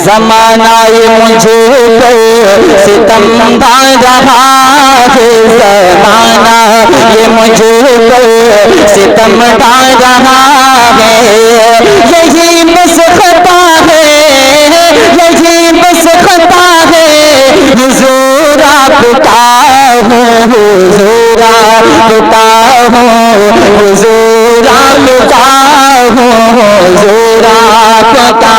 زمانہ یہ مجھے پر ستم ڈال رہا ہے، زمانہ یہ مجھے پر ستم ڈال رہا ہے، یہی بس خطا ہے، یہی بس خطا ہے، حضور آپ کا ہوں، حضور آپ کا ہوں، حضور آپ کا ہوں، حضور آپ کا۔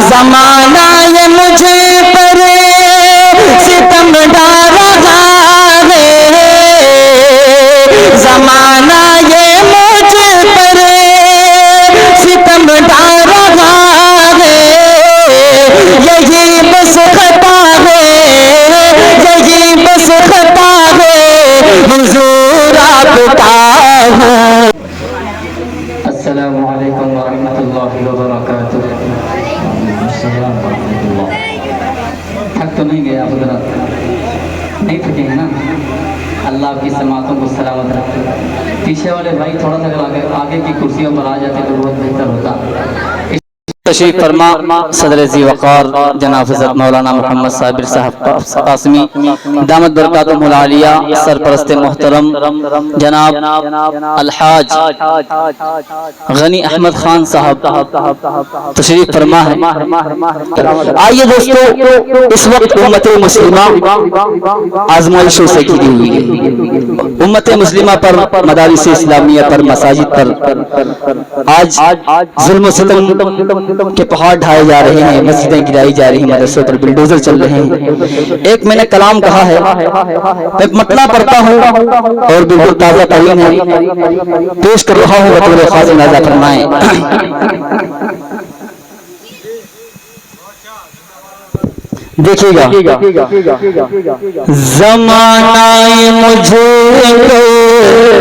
زمانہ یہ مجھے پر ستم ڈال رہا ہے، زمانہ یہ مجھے پر ستم ڈال رہا ہے، یہی بس خطا ہے، یہی بس خطا ہے، حضور آپ کا ہوں۔ السلام علیکم ورحمۃ اللہ وبرکاتہ۔ تھک تو نہیں گیا حضرات؟ نہیں تھکے ہیں نا؟ اللہ آپ کی سماعتوں کو سلامت رکھے۔ پیچھے والے بھائی تھوڑا سا اگر آگے کی کرسیوں پر آ جاتے تو بہت بہتر ہوتا۔ تشریف فرما صدر ذی وقار جناب حضرت مولانا محمد صابر صاحب قاسمی دامت برکاتہم العالیہ، سرپرست محترم جناب الحاج غنی احمد خان صاحب تشریف فرما ہے۔ آئیے دوستو، اس وقت امت مسلمہ آزمائشوں سے گھری ہوئی ہے۔ امت مسلمہ پر، مدارس اسلامیہ پر، مساجد پر آج ظلم و ستم کے پہاڑ ڈھائے جا رہے ہیں، مسجدیں گرائی جا رہی ہیں، مدرسوں پر بلڈوزر چل رہے ہیں۔ ایک میں نے کلام کہا ہے، میں مطلع پڑھتا ہوں اور بالکل تازہ ترین ہے، پیش کر رہا ہوں، بطور خاص نازا فرمائیں۔ دیکھیے گا، زمانہ مجھے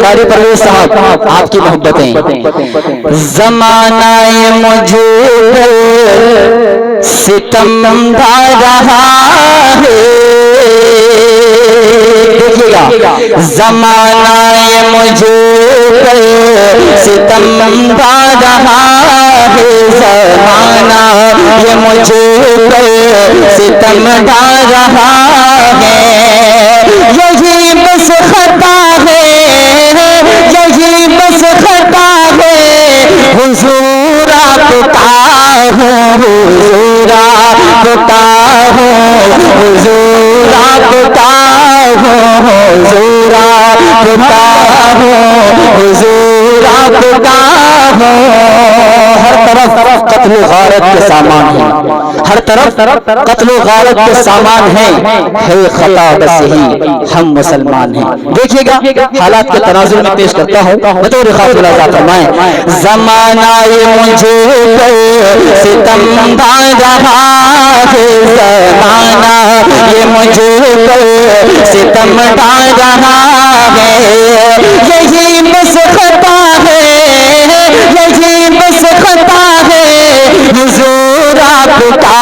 قاری پرویز صاحب آپ کی محبتیں، زمانہ مجھے ستم ڈال رہا ہے، دیکھیے گا، زمانہ مجھے ستم ڈال رہا ہے، زمانہ یہ مجھے ستم ڈال رہا ہے، یہی بس خطا ہے، یہی بس خطا ہے، حضور آپ کا ہوں، حضور آپ کا ہوں، حضور آپ کا ہوں، حضور آپ کا ہوں، حضور آپ کا ہوں۔ ہر طرف قتل و غارت کے سامان ہیں، ہر طرف قتل و غارت کے سامان ہیں، ہے خطا بس یہی ہم مسلمان ہیں۔ دیکھیے گا، حالات کے تناظر میں پیش کرتا ہوں، بطور خاص ملاحظہ فرمائیں۔ زمانہ یہ مجھے ستم ڈال رہا ہے، زمانہ یہ مجھے ستم ڈال رہا ہے، یہی بس خطا ہے، یہی بس خطا ہے، حضور آپ کا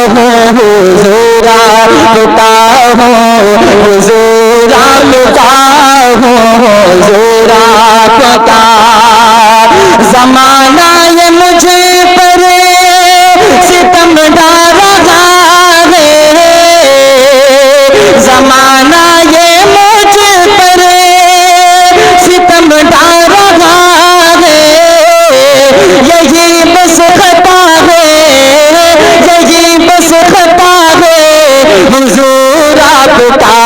ہوں، حضور آپ کا ہوں، حضور آپ کا ہوں، حضور آپ کا۔ زمانہ یہ مجھے پر ستم ڈال رہا ہے، زمانہ یہ مجھے پر ستم ڈال رہا ہے، یہی بس خطا ہے، یہی بس خطا ہے، حضور آپ کا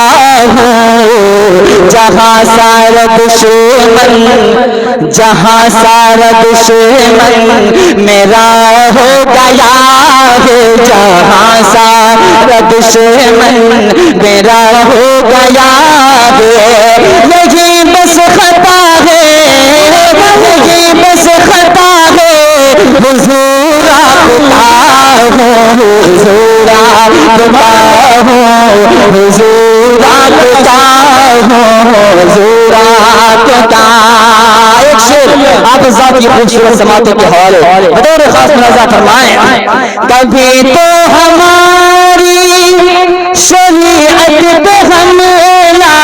ہوں۔ جہاں سارا دشمن، جہاں سارا دشمن میرا ہو گیا ہے، جہاں سارا دشمن میرا ہو گیا ہے، یہی بس خطا ہے، یہی بس خطا ہے، حضور آپ کا ہوں، حضور آپ کا ہوں، حضور آپ کا ہوں، حضور آپ کا۔ ایک شعر آپ ذات کی خوبصورت سماعتوں کے حوالے بطور خاص ملاحظہ فرمائیں۔ کبھی تو ہماری شریعت پہ حملہ،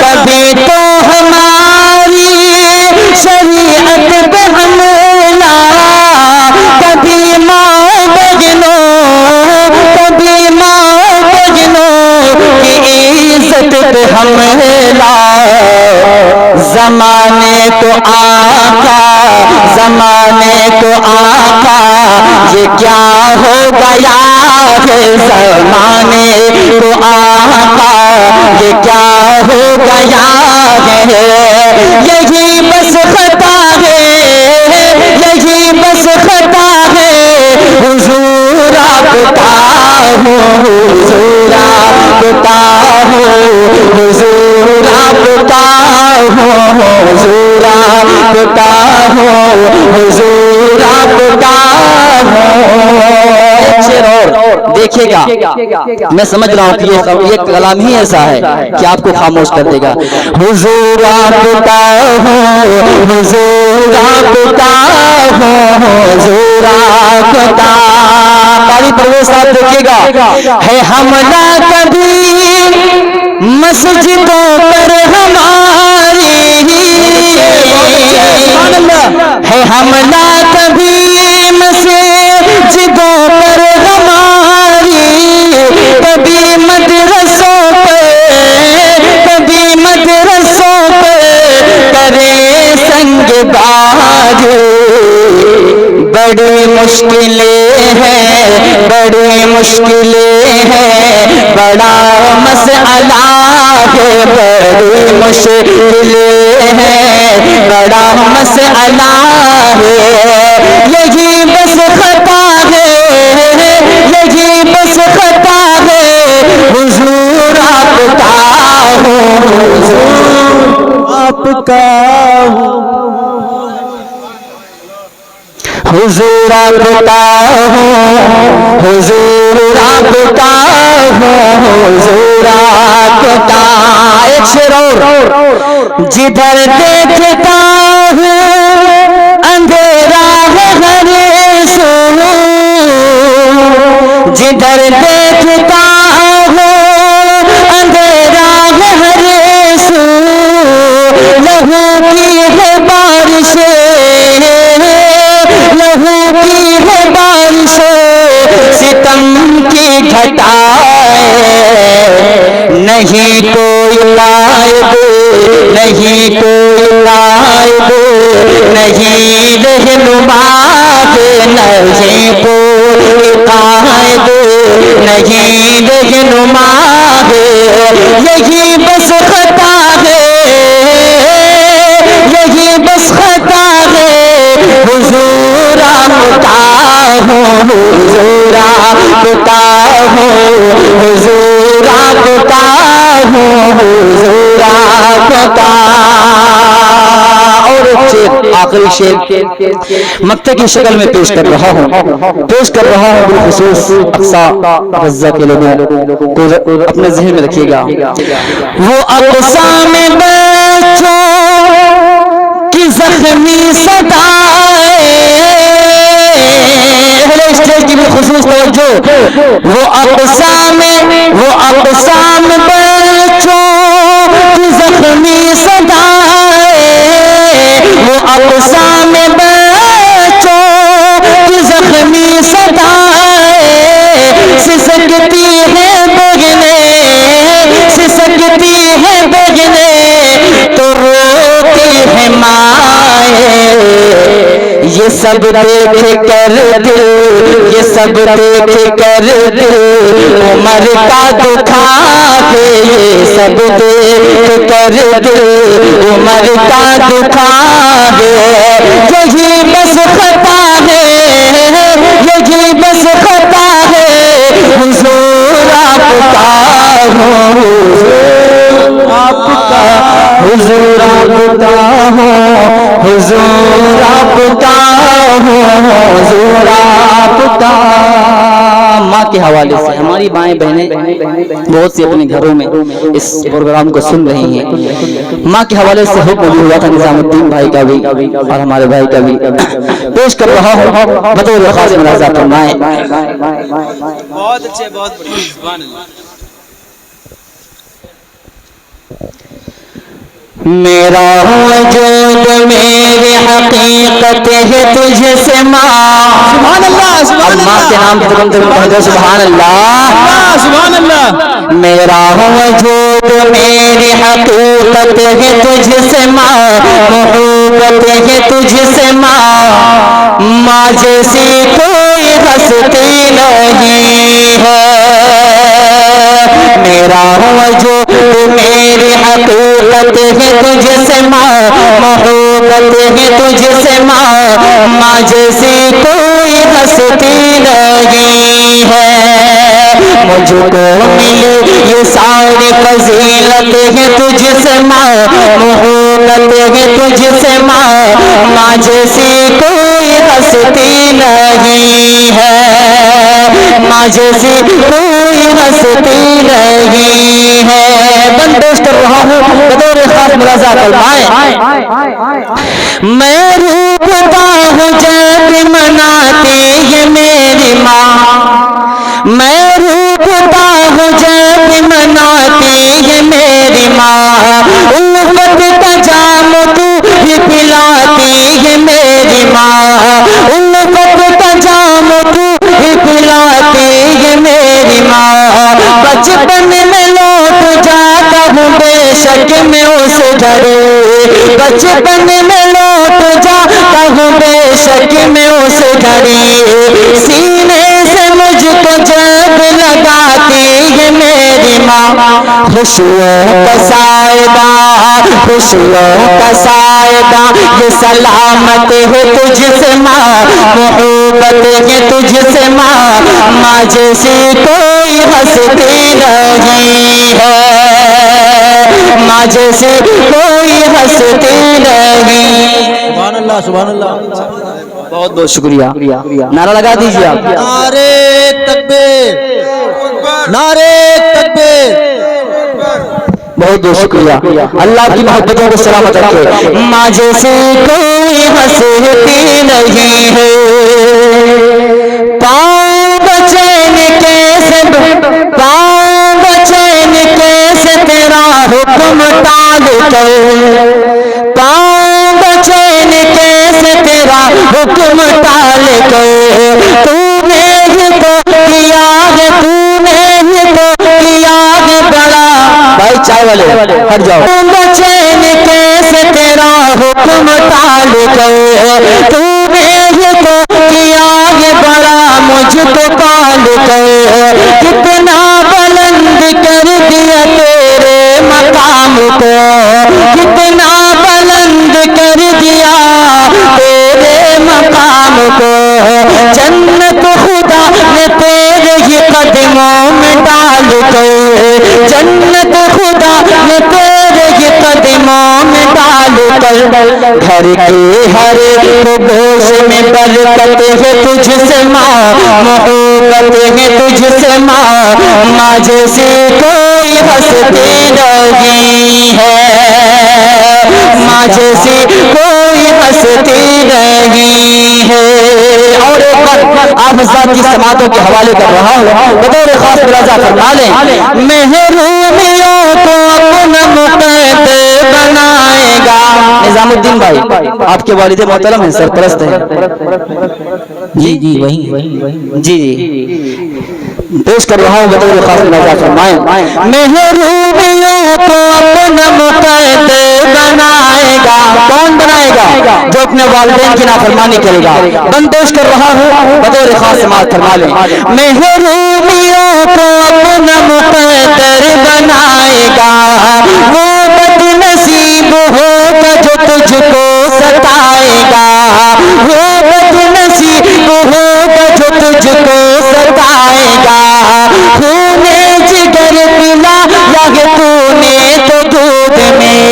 کبھی تو ہماری شریعت پہ حملہ، تو آقا زمانے تو آقا یہ کیا ہو گیا ہے زمانے تو آقا یہ کیا ہو گیا ہے یہی بس خطا ہے یہی بس خطا ہے حضور آپ کا ہو حضور آپ کا ہو حضور آپ کا ہو حضور آپ کا ہو حضور آپ کا ہو دیکھیے گا میں سمجھ رہا ہوں کہ یہ کلام ہی ایسا ہے کہ آپ کو خاموش کر دے گا حضور آپ کا ہو حضور آپ کا ہو حضور آپ کا قاری پرویز صاحب دیکھیے گا ہے حملہ کبھی مسجدوں پر ہماری ہے حملہ کبھی مسجدوں پر ہماری کبھی مدرسوں پہ کبھی مدرسوں پہ کرے سنگ باز بڑی مشکلیں ہیں بڑی مشکلیں ہیں بڑا مسئلہ ہے بڑی مشکلیں ہیں بڑا مسئلہ ہے یہی بس خطا ہے یہی بس خطا ہے حضور آپ کا ہو حضور آپ کا ہو حضور آپ کا ہو حضور آپ کا ہو حضور آپ کا ایک شعر اور جدھر دیکھتا ہوں اندھیرا ہے ہر سو جدھر دیکھتا ہوں اندھیرا ہے ہر سو لہو کی ہے بارش لہو کی ہے بارش ستم کی گھٹائے نہیں کوئی غائب نہیں کوئی غائب نہیں رہنما نہیں کوئی قائد نہیں رہنما یہی بس خطا ہے یہی بس خطا ہے حضور آپ کا ہو حضور آپ کا ہو حضور آپ کا ہو حضور آپ کا اور ایک شعر آخری شعر مکتے کی شکل میں پیش کر رہا ہوں بالخصوص اقصا غزہ کے لوگوں کو اپنے ذہن میں رکھیے گا وہ اقصا میں بچوں کی زخمی صدائیں کی بالخصوص توجہ وہ اقصا میں بچوں کی زخمی صدائیں وہ اقصا میں بچوں کی زخمی صدائیں سسکتی ہے بغنے تو روتی ہے مائیں یہ سب دیکھ کر دل عمر کا دکھا ہے یہ سب دیکھ کر دل عمر کا دکھا ہے یہی بس خطا ہے یہی بس خطا ہے حضور آپ کا ہو آپ کا حضور آپ کا ہو حضور آپ کا ہو حضور آپ کا ماں کے حوالے سے ہماری مائیں بہنیں بہت سی اپنے گھروں میں اس پروگرام کو سن رہی ہیں ماں کے حوالے سے حکم ہوا تھا نظام الدین بھائی کا بھی اور ہمارے بھائی کا بھی پیش کر رہا ہوں بطور خاص ملاحظہ فرمائیں بہت اچھے بہت بڑھیا سبحان اللہ میرا وجود میری حقیقت ہے تجھ سے ماں سبحان اللہ ماں کے نام سبحان اللہ میرا وجود میری حقیقت ہے تجھ سے ماں محبت ہے تجھ سے ماں جیسی کوئی ہستی نہیں ہے، میرا وجود میری حقیقت ہے تجھ سے محبت ہے تجھ سے ماں جیسی کوئی ہستی نہیں ہے، مجھ کو ملی یہ ساری فضیلت ہے تجھ سے محبت ہے تجھ سے ماں جیسی کوئی ہستی نہیں ہے، ماں جیسی کوئی ہستی نہیں ہے۔ بندش کر رہا ہوں بطور خاص ملاحظہ فرمائیں، میں روٹتا ہوں جب مناتی ہے میری ماں، میں روٹتا ہوں جب مناتی ہے میری ماں، الفت کا جام تو ہی پلاتی ہے میری ماں، الفت کا جام تو ہی پلاتی ہے میری ماں، بچپن میں لوٹ جاتا ہوں بے شک میں اس گھر، بچپن میں لوٹ جاتا ہوں بے شک میں اس گھر، سینے سے مجھ کو جب لگاتی ہے میری ماں، خوشیوں کا سائبہ خوشیوں کا سائبہ یہ سلامت ہے تجھ سے محبت ہے تجھ سے ماں جیسی کوئی ہستی نہیں ہے، ماں جیسی کوئی ہستی نہیں۔ سبحان اللہ سبحان اللہ، بہت بہت شکریہ، نعرہ لگا دیجیے آپ۔ نعرے تکبیر، نعرے تکبیر۔ بہت بہت شکریہ، اللہ کی محبتوں کو سلامت رکھے۔ ماں جیسی کوئی ہستی نہیں ہے، پاؤں بچین کیسے پاؤں بچین کیسے تیرا حکم ٹال کر، پاؤں بچین کیسے تیرا حکم ٹال کر، تو نے ہی تو کیا ہے تو نے ہی تو کیا ہے بڑا، بھائی چائے والے ہٹ جاؤ، بچین کیسے تیرا حکم ٹال کر، تو نے ہی تو کیا ہے بڑا مجھ کو پال کر، کتنا بلند کر دیا تیرے مقام کو، کتنا بلند کر دیا تیرے مقام کو، جنت خدا نے تیرے ہی قدموں میں ڈال کر، جنت خدا نے تیرے ہی قدموں میں ڈال کر، گھر کے ہر گوش میں برکت ہے تجھ سے محبت ہے تجھ سے ماں جیسی کوئی ہستی نہیں ہے، ماں جیسی کوئی ہستی نہیں ہے۔ اور ایک بار آپ حضرات کی سماعتوں کے حوالے کر رہا ہوں، بطور خاص ملاحظہ فرما لیں، محرومیوں کو اپنا مقید بنائے گا۔ نظام الدین بھائی آپ کے والد محترم ہیں، سرپرست ہیں، جی جی وہی جی پیش کر رہا ہوں بطور خاص ملاحظہ فرمائیں، محرومیوں کو اپنا مقید بنائے گا، کون بنائے گا؟ جو اپنے والدین کی نافرمانی کرے گا۔ بند پیش کر رہا ہوں بطور خاص سماعت فرما لیں، محرومیوں کو اپنا مقید بنائے گا، وہ بد نصیب ہوگا جو تجھ کو ستائے گا، وہ بد نصیب ہوگا جو تجھ کو ستائے گا، خون جگر پلا یا تو نے تو دودھ میں،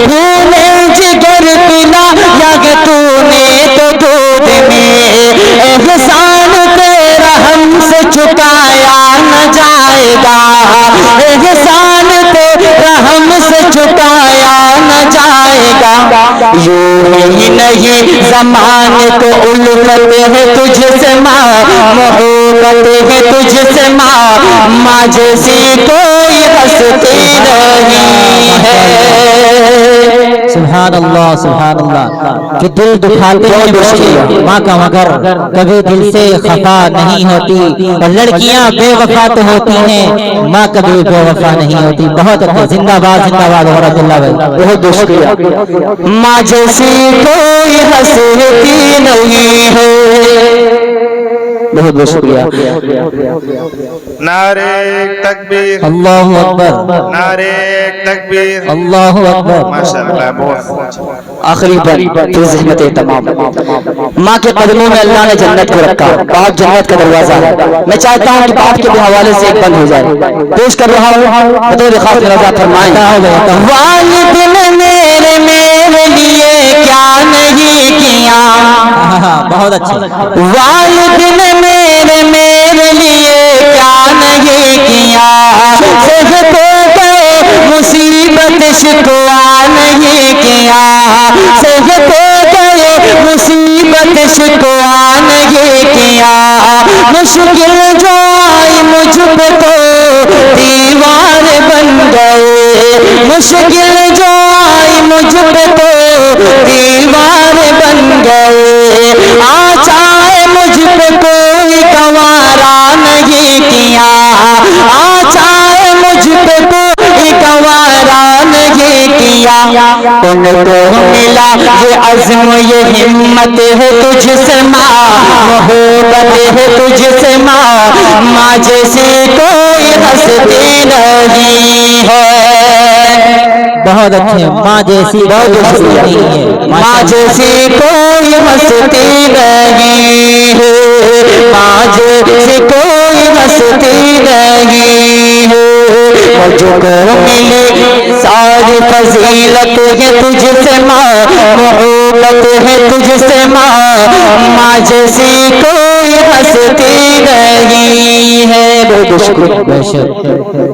خون جگر پلا یا تو نے تو دودھ میں، احسان تیرا ہم سے چکایا نہ جائے گا، احسان تیرا ہم سے چکایا نہ جائے گا، یوں ہی نہیں زمانے کو الفت ہے تجھ سے محبت محبت ہے تجھ سے ماں جیسی کوئی ہستی نہیں ہے. سبحان اللہ کہ دل دکھاتے ہیں بچے ماں کا مگر کبھی دل سے خفا نہیں ہوتی، اور لڑکیاں بے وفا تو ہوتی ہیں، ماں کبھی بے وفا نہیں ہوتی. بہت اچھا، زندہ باد ورحمۃ اللہ بھائی، بہت بہت شکریہ. ماں جیسی کوئی ہستی نہیں ہے. بہت بہت شکریہ. نعرے تکبیر، اللہ اکبر، نعرے تکبیر، اللہ اکبر. ماشاءاللہ بہت. آخری بار فی زحمت تمام. ماں کے قدموں میں اللہ نے جنت کو رکھا. باپ جنت کا دروازہ ہے. میں چاہتا ہوں کہ باپ کے بھی حوالے سے ایک بند ہو جائے. پیش کر رہا ہوں بطور خاص رضا فرمائیں. والد نے میرے لیے کیا نہیں کیا، بہت اچھا. والد نے میرے لیے کیا نہیں کیا، صحت گئے مصیبت شکوا نہیں کیا، صحت گئے مصیبت شکوا نہیں کیا. مشکل جو آئی مجھ پہ تو دیوار بن گئے، مشکل جو آئی مجھ پہ تو دیوار بن گئے. آچائے مجھ پہ کوئی گوارا نہیں کیا، آچائے مجھ پہ کوئی گوارا نہیں کیا. ان کو ملا یہ عزم یہ ہمت ہے تجھ سے ماں، محبت ہے تجھ سے ماں جیسی کوئی ہستی نہیں ہے. بہت اچھے. ماں جیسی بہت نہیں ہے، ماں جیسی کوئی ہستی نہیں ہے، ماں جیسی کوئی ہستی نہیں ہے. مجھ کو ملی ساری فضیلت ہے تجھ سے ماں، محبت ہے تجھ سے ماں جیسی کوئی ہستی نہیں ہے. بہت شکریہ.